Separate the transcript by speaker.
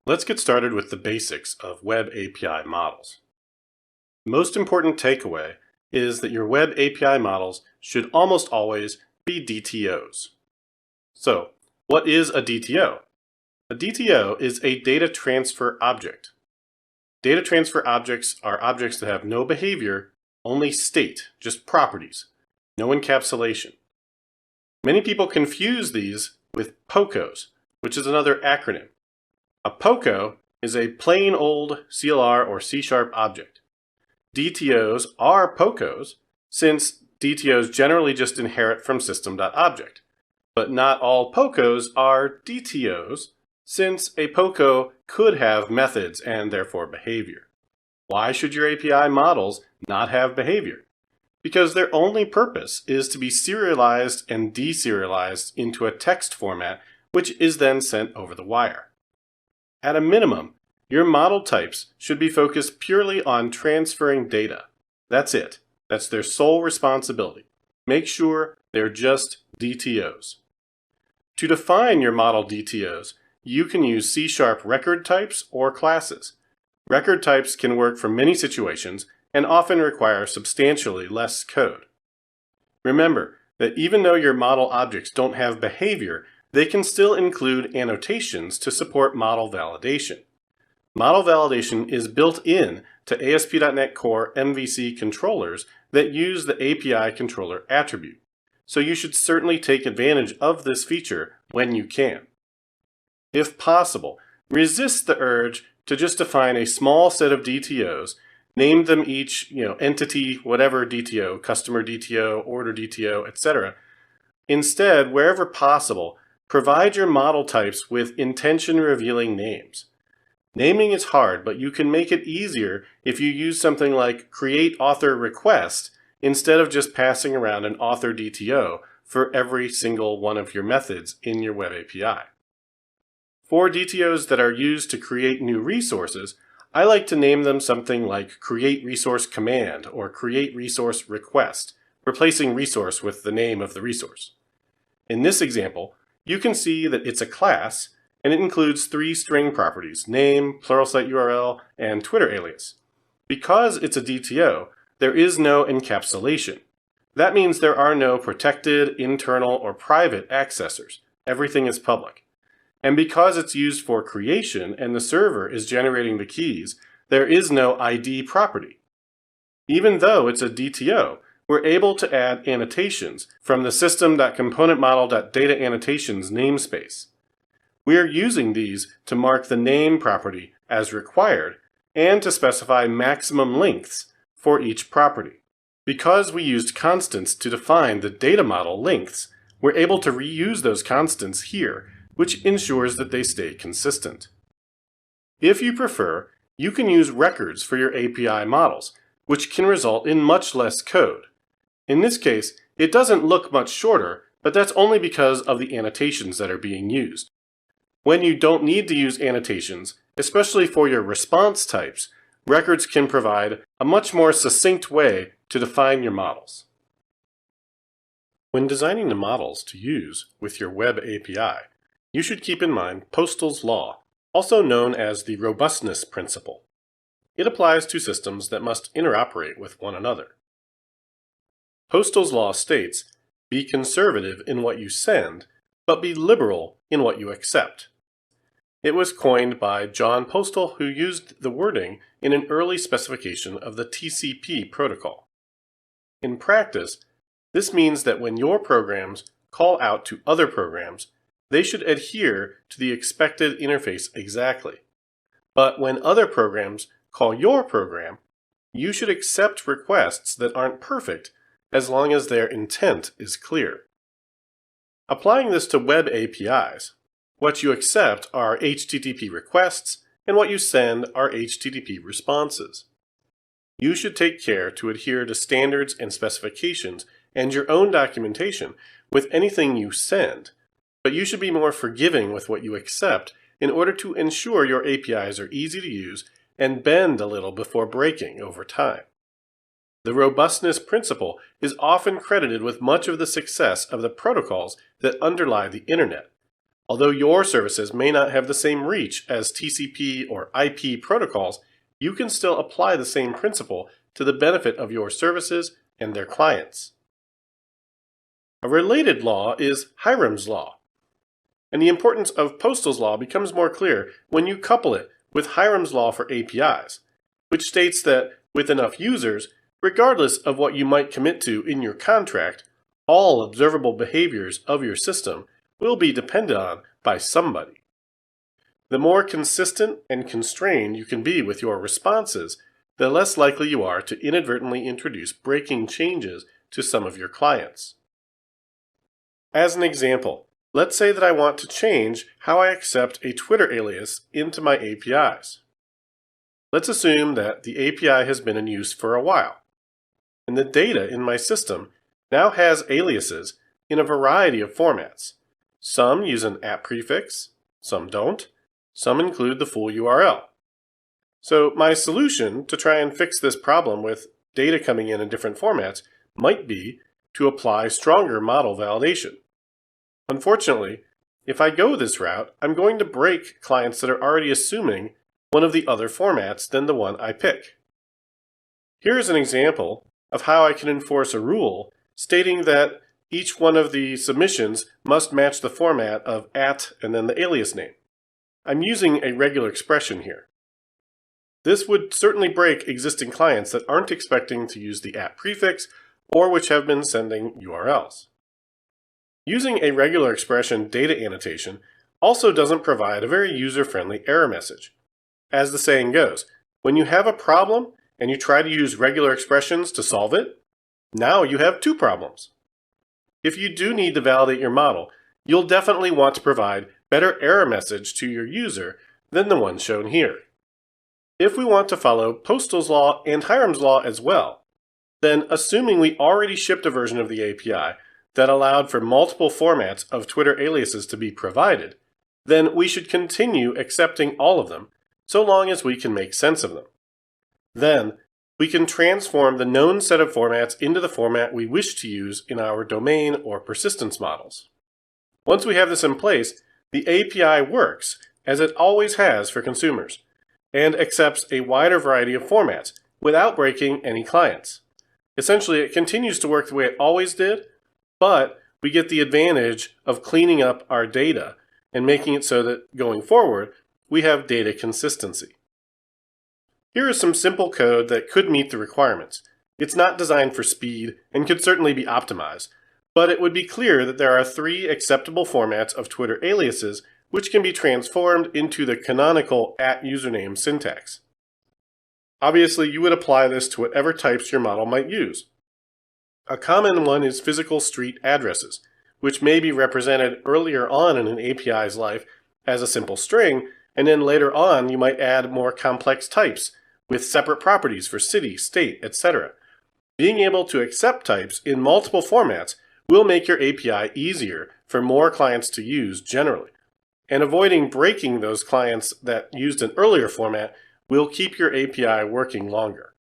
Speaker 1: Let's get started with the basics of Web API models. The most important takeaway is that your Web API models should almost always be DTOs. So, what is a DTO? A DTO is a data transfer object. Data transfer objects are objects that have no behavior, only state, just properties, no encapsulation. Many people confuse these with POCOs, which is another acronym. A POCO is a plain old CLR or C# object. DTOs are POCOs since DTOs generally just inherit from system.object. But not all POCOs are DTOs since a POCO could have methods and therefore behavior. Why should your API models not have behavior? Because their only purpose is to be serialized and deserialized into a text format, which is then sent over the wire. At a minimum, your model types should be focused purely on transferring data. That's it. That's their sole responsibility. Make sure they're just DTOs. To define your model DTOs, you can use C# record types or classes. Record types can work for many situations and often require substantially less code. Remember that even though your model objects don't have behavior, they can still include annotations to support model validation. Model validation is built in to ASP.NET Core MVC controllers that use the API controller attribute, so you should certainly take advantage of this feature when you can. If possible, resist the urge to just define a small set of DTOs, name them each, entity, whatever DTO, customer DTO, order DTO, etc. Instead, wherever possible, provide your model types with intention-revealing names. Naming is hard, but you can make it easier if you use something like createAuthorRequest instead of just passing around an author DTO for every single one of your methods in your Web API. For DTOs that are used to create new resources, I like to name them something like createResourceCommand or createResourceRequest, replacing resource with the name of the resource. In this example, you can see that it's a class, and it includes 3 string properties, name, Pluralsight URL, and Twitter alias. Because it's a DTO, there is no encapsulation. That means there are no protected, internal, or private accessors. Everything is public. And because it's used for creation and the server is generating the keys, there is no ID property. Even though it's a DTO, we're able to add annotations from the system.componentModel.dataAnnotations namespace. We are using these to mark the name property as required and to specify maximum lengths for each property. Because we used constants to define the data model lengths, we're able to reuse those constants here, which ensures that they stay consistent. If you prefer, you can use records for your API models, which can result in much less code. In this case, it doesn't look much shorter, but that's only because of the annotations that are being used. When you don't need to use annotations, especially for your response types, records can provide a much more succinct way to define your models. When designing the models to use with your Web API, you should keep in mind Postal's law, also known as the robustness principle. It applies to systems that must interoperate with one another. Postal's law states, be conservative in what you send, but be liberal in what you accept. It was coined by John Postal, who used the wording in an early specification of the TCP protocol. In practice, this means that when your programs call out to other programs, they should adhere to the expected interface exactly. But when other programs call your program, you should accept requests that aren't perfect as long as their intent is clear. Applying this to Web APIs, what you accept are HTTP requests, and what you send are HTTP responses. You should take care to adhere to standards and specifications and your own documentation with anything you send, but you should be more forgiving with what you accept in order to ensure your APIs are easy to use and bend a little before breaking over time. The robustness principle is often credited with much of the success of the protocols that underlie the Internet, Although your services may not have the same reach as TCP or IP protocols, you can still apply the same principle to the benefit of your services and their clients. A related law is Hiram's Law, and the importance of Postal's Law becomes more clear when you couple it with Hiram's Law for APIs, which states that with enough users, regardless of what you might commit to in your contract, all observable behaviors of your system will be depended on by somebody. The more consistent and constrained you can be with your responses, the less likely you are to inadvertently introduce breaking changes to some of your clients. As an example, let's say that I want to change how I accept a Twitter alias into my APIs. Let's assume that the API has been in use for a while, and the data in my system now has aliases in a variety of formats. Some use an @ prefix, some don't, some include the full URL. So my solution to try and fix this problem with data coming in different formats might be to apply stronger model validation. Unfortunately, if I go this route, I'm going to break clients that are already assuming one of the other formats than the one I pick. Here is an example of how I can enforce a rule stating that each one of the submissions must match the format of @ and then the alias name. I'm using a regular expression here. This would certainly break existing clients that aren't expecting to use the @ prefix or which have been sending URLs. Using a regular expression data annotation also doesn't provide a very user-friendly error message. As the saying goes, when you have a problem and you try to use regular expressions to solve it, now you have two problems. If you do need to validate your model, you'll definitely want to provide better error message to your user than the one shown here. If we want to follow Postal's Law and Hiram's Law as well, then assuming we already shipped a version of the API that allowed for multiple formats of Twitter aliases to be provided, then we should continue accepting all of them so long as we can make sense of them. Then, we can transform the known set of formats into the format we wish to use in our domain or persistence models. Once we have this in place, the API works, as it always has for consumers, and accepts a wider variety of formats without breaking any clients. Essentially, it continues to work the way it always did, but we get the advantage of cleaning up our data and making it so that going forward, we have data consistency. Here is some simple code that could meet the requirements. It's not designed for speed and could certainly be optimized, but it would be clear that there are 3 acceptable formats of Twitter aliases which can be transformed into the canonical @username syntax. Obviously, you would apply this to whatever types your model might use. A common one is physical street addresses, which may be represented earlier on in an API's life as a simple string, and then later on you might add more complex types with separate properties for city, state, etc. Being able to accept types in multiple formats will make your API easier for more clients to use generally. And avoiding breaking those clients that used an earlier format will keep your API working longer.